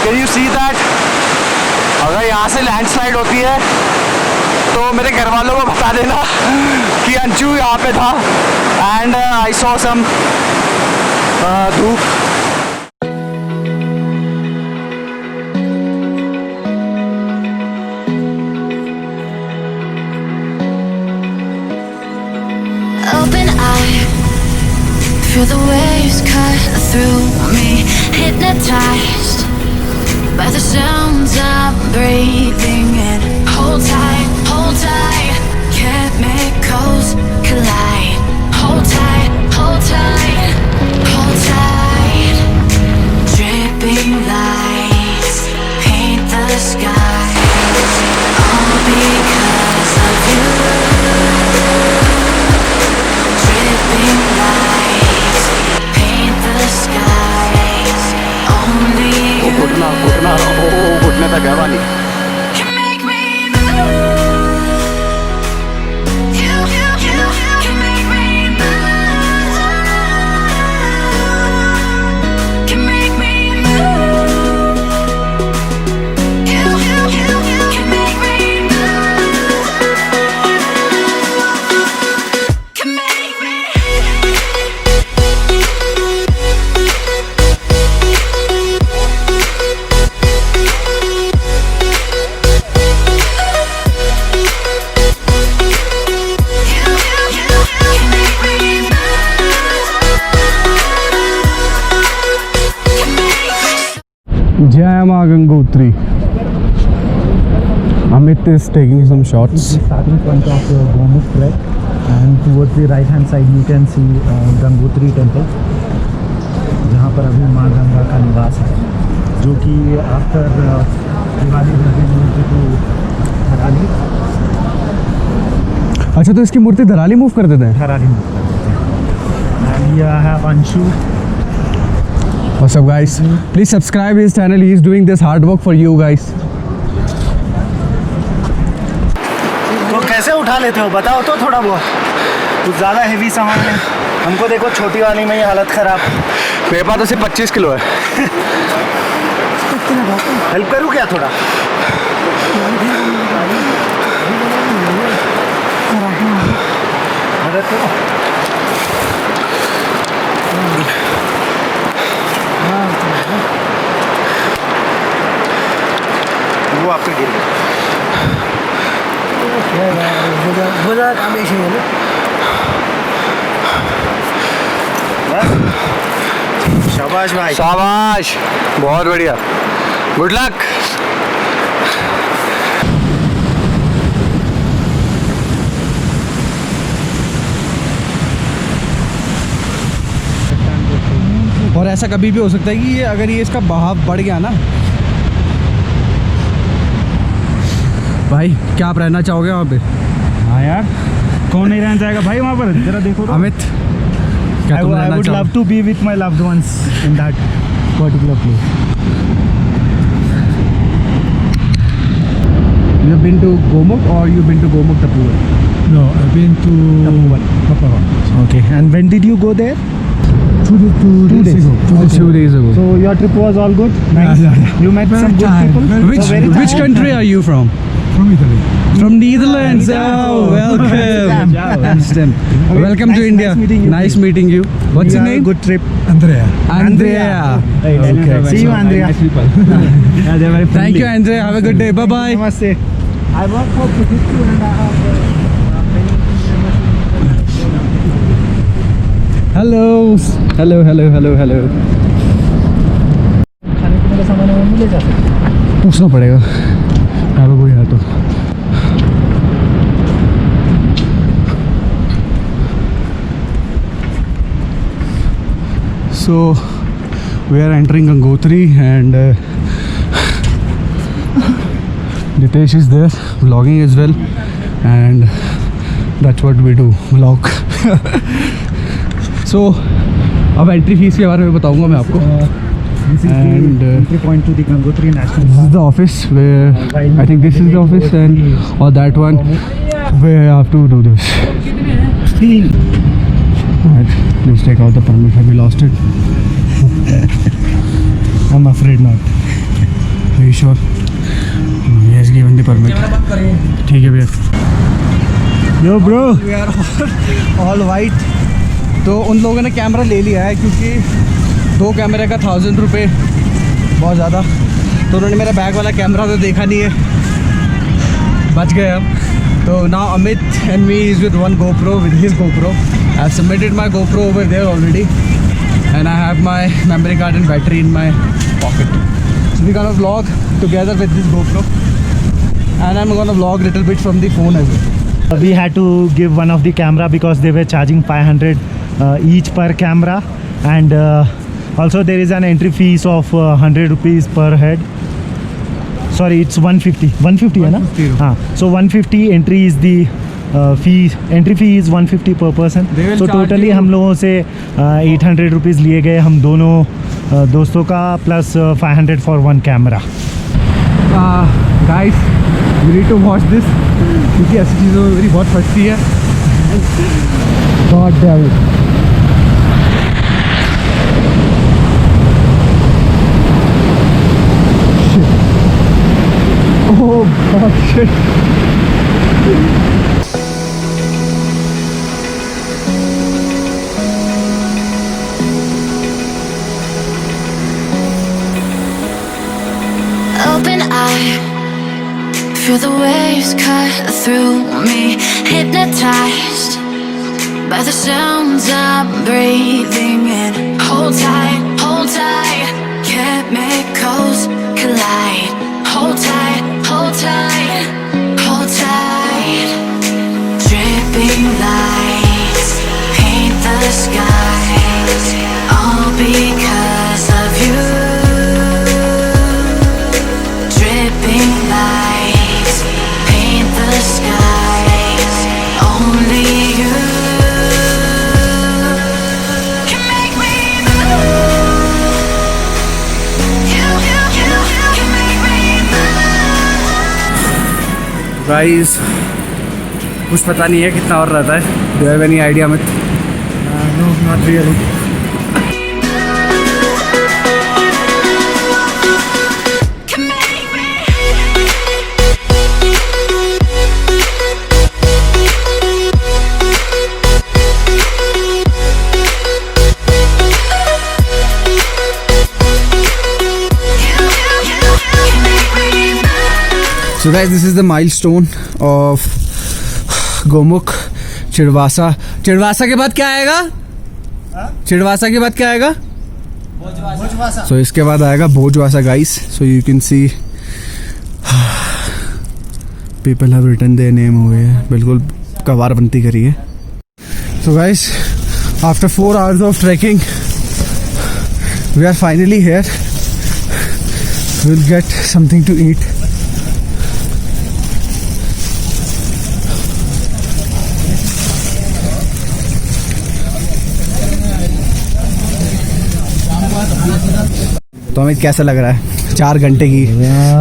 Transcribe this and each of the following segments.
Can you see that? अगर यहाँ से लैंडस्लाइड होती है तो मेरे घर वालों को बता देना कि अंशु यहाँ पे था। एंड आई सॉ सम धूप। Open eye, feel the waves cut through me, hypnotized by the sounds I'm breathing in. Hold tight, chemicals collide. Hold tight, hold tight, hold tight. Dripping lights paint the skies, all because of you. Dripping lights paint the skies, only you घुटने तक है वाली। can make me move. You can make me move. Can make me move. You can make me move. Can make me. Jai Ma Gangotri. Amit is taking some shots. This is the starting point of Gomukh trek, and towards the right hand side you can see Gangotri temple, जहाँ पर अभी माँ गंगा का निवास है, जो कि after Diwali to Dharali. अच्छा, तो इसकी मूर्ति धराली मूव कर देते हैं। धराली में and here I have Anshu. What's up guys? Please subscribe his channel. He is doing this hard work for you guys. तो कैसे उठा लेते हो बताओ तो थोड़ा बहुत, कुछ ज़्यादा हेवी सामान है। हमको देखो छोटी वाली में ही हालत ख़राब। मेरे पास तो सिर्फ 25 किलो है। हेल्प करूँ क्या थोड़ा? मदद करो। वो आपके गिर गया। शाबाश भाई, शाबाश, बहुत बढ़िया, गुड लक। और ऐसा कभी भी हो सकता है कि ये अगर ये इसका बहाव बढ़ गया ना, भाई क्या आप रहना चाहोगे वहाँ पे? हाँ यार, कौन नहीं रहना चाहेगा भाई वहाँ पर? जरा देखो तो। अमित, क्या तुम I रहना would love to be with my loved ones in that particular place. You've been to Gomukh or you've been to Gomukh Tapovan? No, I've been to Tapovan. Okay, and when did you go there? Two days ago. 2 days ago. So your trip was all good? Nice. Yeah. You met some good people? Which country are you from? From Italy. From Netherlands. Oh, welcome. Amsterdam. Welcome to Nice India. meeting you. Nice meeting you. What's your Yeah, name? Good trip. Andrea. Andrea. Okay. See you, Andrea. Yeah, they're very Thank friendly. you, Andrea. Have a good day. Bye bye. Namaste. I work for Fujitsu and I have Hello. Hello. Hello. Hello. Hello. खाने पीने का सामान है वो मिले जा सकते। पूछना पड़ेगा अगर कोई है तो। So we are entering Gangotri and Nitesh is there vlogging as well, and that's what we do, vlog. So अब एंट्री फीस के बारे में बताऊंगा मैं आपको. This is And, the entry point to the Gangotri National This is Park. the office where I think this is the office, and or that one where I have to do this. Alright, let's take out the permit. Have we lost it? I'm afraid not. Are you sure? He has given the permit. ठीक है भैया. Yo bro, We are all white. तो उन लोगों ने camera ले लिया है क्योंकि 2 कैमरे का 1000 रुपये बहुत ज़्यादा. तो उन्होंने मेरा बैग वाला कैमरा तो देखा नहीं है, बच गए हम. तो now Amit and me is with one GoPro, with his GoPro. I have submitted my GoPro over there already, and I have my memory card and battery in my pocket. So we're gonna vlog together with this GoPro, and I'm gonna vlog little bit from the phone as well. we had to give one of the camera because they were charging 500 each per camera, and also there is an entry fees of 100 rupees per head. Sorry, it's 150 है ना? 150 हाँ, so 150 entry is the fee. Entry fee is 150 per person. They will So charge totally you- हम लोगों से 800 rupees लिए गए हम दोनों दोस्तों का, plus 500 for one camera. Guys, you need to watch this क्योंकि ऐसी चीज़ों में मेरी बहुत फटती है. God damn it. Oh God, shit. Open eye, feel the waves cut through me. Hypnotized by the sounds I'm breathing in. Hold tight, chemicals collide. Hold tight, hold tight, hold tight. Dripping lights paint the skies, all because of you. Dripping lights paint the skies, only you can make me move. You can make me move. Guys, कुछ पता नहीं है कितना और रहता है. Do you have any idea, Amit? No, not really. Can make me. Can make me move. So guys, this is the milestone of Gomukh. चिड़वासा. चिड़वासा के बाद क्या आएगा? चिड़वासा के बाद क्या आएगा? So इसके बाद आएगा Bhojwasa guys. So you can see people have written their name over here. बिल्कुल कवारबंदी करी है. So guys, after 4 hours of trekking, we are finally here. We'll get something to eat. तो अमित कैसा लग रहा है 4 घंटे की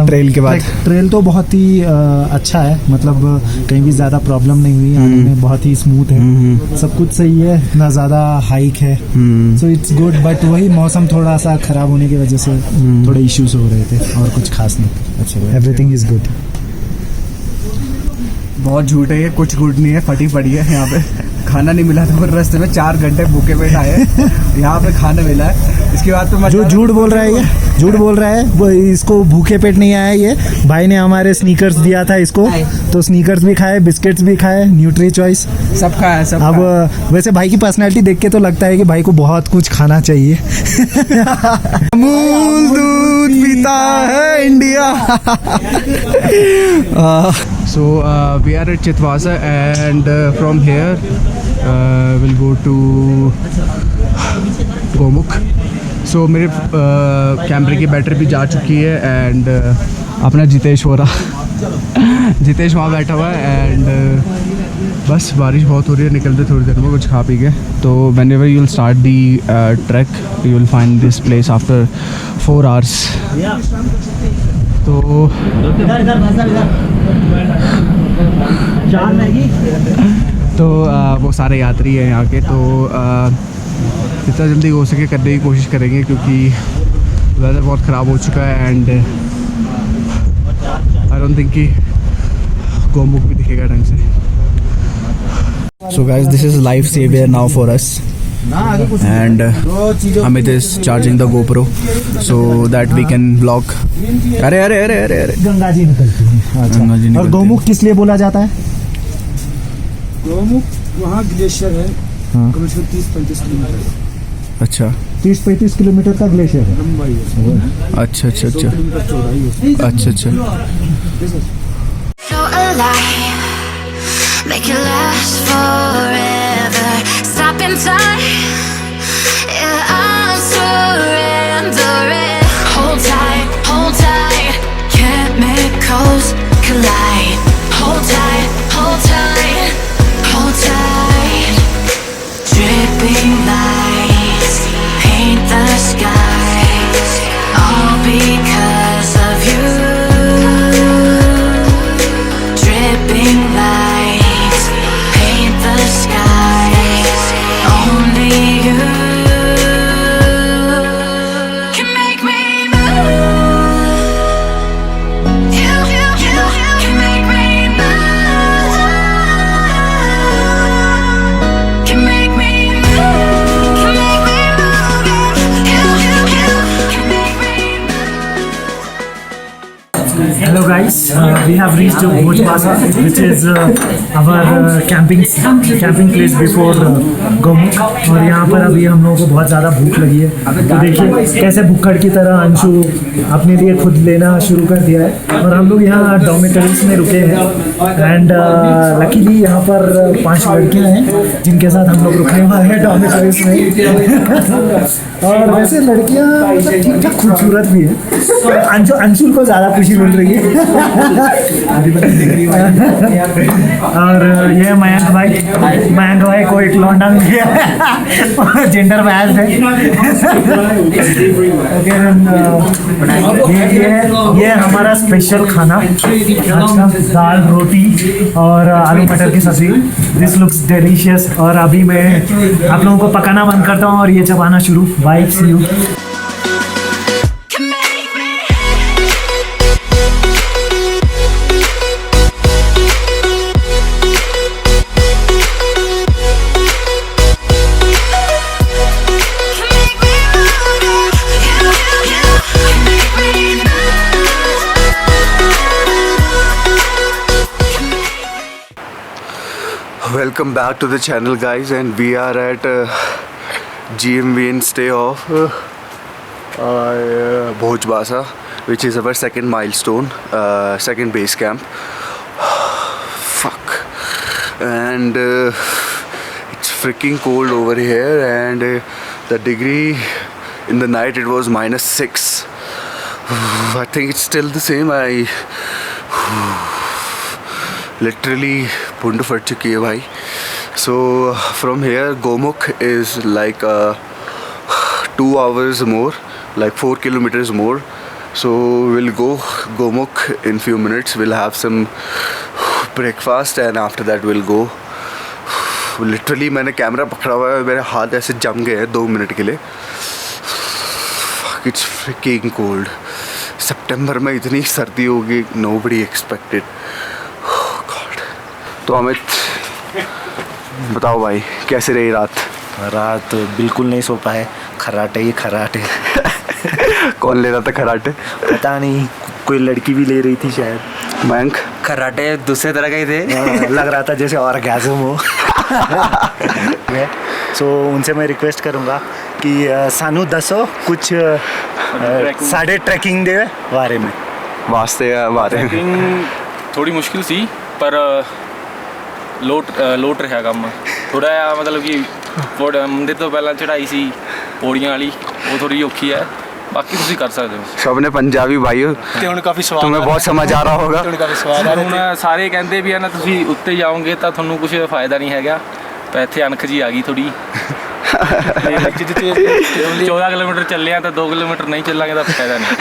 ट्रेल के बाद? ट्रेल तो बहुत ही अच्छा है, मतलब कहीं भी ज़्यादा प्रॉब्लम नहीं हुई आने में, बहुत ही स्मूथ है, सब कुछ सही है, ना ज़्यादा हाइक है, सो इट्स गुड. बट वही मौसम थोड़ा सा ख़राब होने की वजह से थोड़े इश्यूज हो रहे थे, और कुछ खास नहीं. अच्छा, एवरीथिंग इज़ गुड. बहुत झूठ है ये, कुछ गुड नहीं है, फटी पड़ी है. यहाँ पे खाना नहीं मिला था, फिर रास्ते में 4 घंटे भूखे पेट आए. यहाँ पे खाना मिला है. इसके बाद तो जो झूठ बोल रहा है ये, झूठ बोल रहा है वो, इसको भूखे पेट नहीं आया. ये भाई ने हमारे स्नीकर्स दिया था इसको, तो स्नीकर्स भी खाए, बिस्किट्स भी खाए, न्यूट्री चॉइस सब खाया है, सब अब खाया. वैसे भाई की पर्सनैलिटी देख के तो लगता है कि भाई को बहुत कुछ खाना चाहिए. अमूल दूध पीता है India. So we are at Chitwasa, and from here we'll go to Gomukh. So मेरे कैमरे की बैटरी भी जा चुकी है, एंड अपना जितेश हो रहा जितेश वहाँ बैठा हुआ है, एंड बस बारिश बहुत हो रही है. निकलते थोड़ी देर में कुछ खा पी के. तो whenever you will start the trek, you will find this place after 4 hours. तो वो सारे यात्री हैं यहाँ के. तो जितना जल्दी हो सके करने की कोशिश करेंगे, क्योंकि वेदर बहुत ख़राब हो चुका है, एंड आई डोंट थिंक कि गोमुख भी दिखेगा ढंग से. So guys, this is life savior now for us, and Amit is charging the GoPro so that we can vlog. अरे अरे अरे अरे अरे गंगा जी निकलती है. अच्छा. गंगा जी निकलती और है. गौमुख किस लिए बोला जाता है? गोमुख वहाँ ग्लेशियर है, हाँ. कम से कम 30-35 किलोमीटर अच्छा 30-35 किलोमीटर का ग्लेशियर है. लंबाई है, अच्छा अच्छा 100 अच्छा किलोमीटर चौड़ाई है. अच्छा अच्छा. So alive, make it last forever. Stop in time, yeah, I'm surrendering. Hold tight, chemicals collide. Hold tight, hold tight. Dripping lights paint the skies, all because of you. Dripping lights paint the skies, only you can make me move. You can make me move. Can make me move. Can make me move. You can make me move. Hello guys, we have reached Bhojpasa, which is our camping place before Gomukh. और यहाँ पर अभी हम लोगों को बहुत ज़्यादा भूख लगी है. तो देखिए कैसे भुक्कड़ की तरह अंशु अपने लिए खुद लेना शुरू कर दिया है. और हम लोग यहाँ डॉर्मेटरीज में रुके हैं. एंड लकीली यहाँ पर 5 लड़कियाँ हैं जिनके साथ हम लोग रुकने वाले हैं डॉर्मेटरीज में. और वैसे लड़कियाँ ठीक ठाक खूबसूरत भी है. अंशुल को ज़्यादा खुशी मिल रही है. और ये मयंक भाई को एक लौंडा मिल गया. जेंडर बैलेंस है. ये हमारा स्पेशल खाना. अच्छा, दाल रोटी और आलू मटर की सब्जी. This looks delicious. और अभी मैं आप लोगों को पकाना बंद करता हूँ और ये चबाना शुरू. Bye, see you. Can make me. Can make me move. You can make me move. Welcome back to the channel guys, and we are at GMVN stay of Bhojpasa, which is our second milestone, second base camp. Fuck. And it's freaking cold over here, and the degree in the night it was -6. I think it's still the same. I literally Pund फट चुकी है भाई. So from here Gomukh is like 2 hours more, like 4 kilometers more. So we'll go Gomukh in few minutes. We'll have some breakfast and after that we'll go. Literally मैंने camera पकड़ा हुआ है, मेरे हाथ ऐसे जम गए हैं 2 मिनट के लिए. Fuck, it's freaking cold. सितंबर में इतनी सर्दी होगी, nobody expected. तो अमित बताओ भाई, कैसे रही रात? बिल्कुल नहीं सो पाए. खर्राटे ही खर्राटे. कौन ले रहा था खर्राटे? पता नहीं, कोई लड़की भी ले रही थी शायद. मयंक? खर्राटे दूसरे तरह के ही थे. लग रहा था जैसे ऑर्गेज़म हो. सो उनसे मैं रिक्वेस्ट करूँगा कि सानू दसो कुछ साढ़े ट्रैकिंग दे बारे में. वास्ते बारे में ट्रैकिंग थोड़ी मुश्किल सी, पर ਲੋਟ ਰਿਹਾ ਕੰਮ ਥੋੜਾ ਜਿਹਾ. ਮਤਲਬ ਕਿ ਮੰਦਿਰ ਤੋਂ ਪਹਿਲਾਂ ਚੜਾਈ ਸੀ ਪੌੜੀਆਂ ਵਾਲੀ, ਉਹ ਥੋੜੀ ਔਖੀ ਹੈ. ਬਾਕੀ ਤੁਸੀਂ ਕਰ ਸਕਦੇ ਹੋ. सबने पंजाबी भाई हो, ਤੇ ਹੁਣ ਕਾਫੀ ਸਵਾਦ तुम्हें बहुत समझ आ रहा होगा. ਹੁਣ ਕਾਫੀ ਸਵਾਦ ਆ ਹੁਣ ਸਾਰੇ ਕਹਿੰਦੇ ਵੀ ਆ ਨਾ, ਤੁਸੀਂ ਉੱਤੇ ਜਾਓਗੇ ਤਾਂ ਤੁਹਾਨੂੰ ਕੁਝ ਫਾਇਦਾ ਨਹੀਂ ਹੈਗਾ. ਤਾਂ ਇੱਥੇ ਅਣਖ ਜੀ ਆ ਗਈ ਥੋੜੀ. 14 ਕਿਲੋਮੀਟਰ ਚੱਲੇ ਆ ਤਾਂ 2 ਕਿਲੋਮੀਟਰ ਨਹੀਂ ਚੱਲਾਂਗੇ ਤਾਂ ਫਾਇਦਾ ਨਹੀਂ.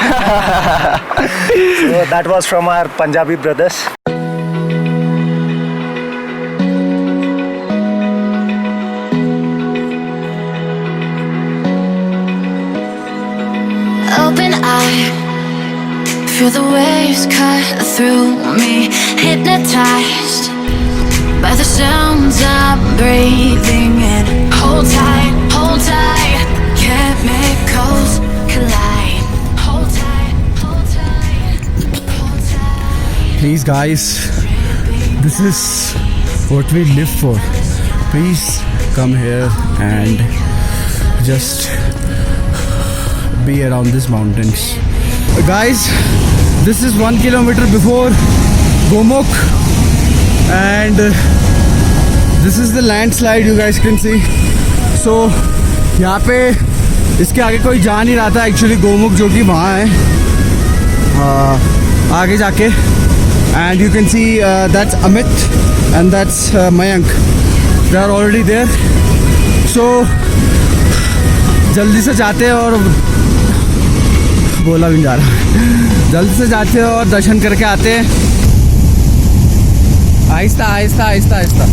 So that was from our Punjabi brothers. Open eye, feel the waves cut through me, hypnotized by the sounds I'm breathing in. Hold tight, chemicals collide. Hold tight, hold tight, hold tight. Please guys, this is what we live for. Please come here and just be around these mountains. Guys, this is 1 kilometer before Gomukh, and this is the landslide you guys can see. So यहाँ पे इसके आगे कोई जा नहीं रहा था actually, Gomukh जो कि वहाँ है आगे जाके. And you can see that's Amit and that's Mayank. They are already there. So जल्दी से जाते हैं और बोला भी नहीं जा रहा. जल्दी से जाते हैं और दर्शन करके आते हैं. आहिस्ता आहिस्ता आहिस्ता आहिस्ता.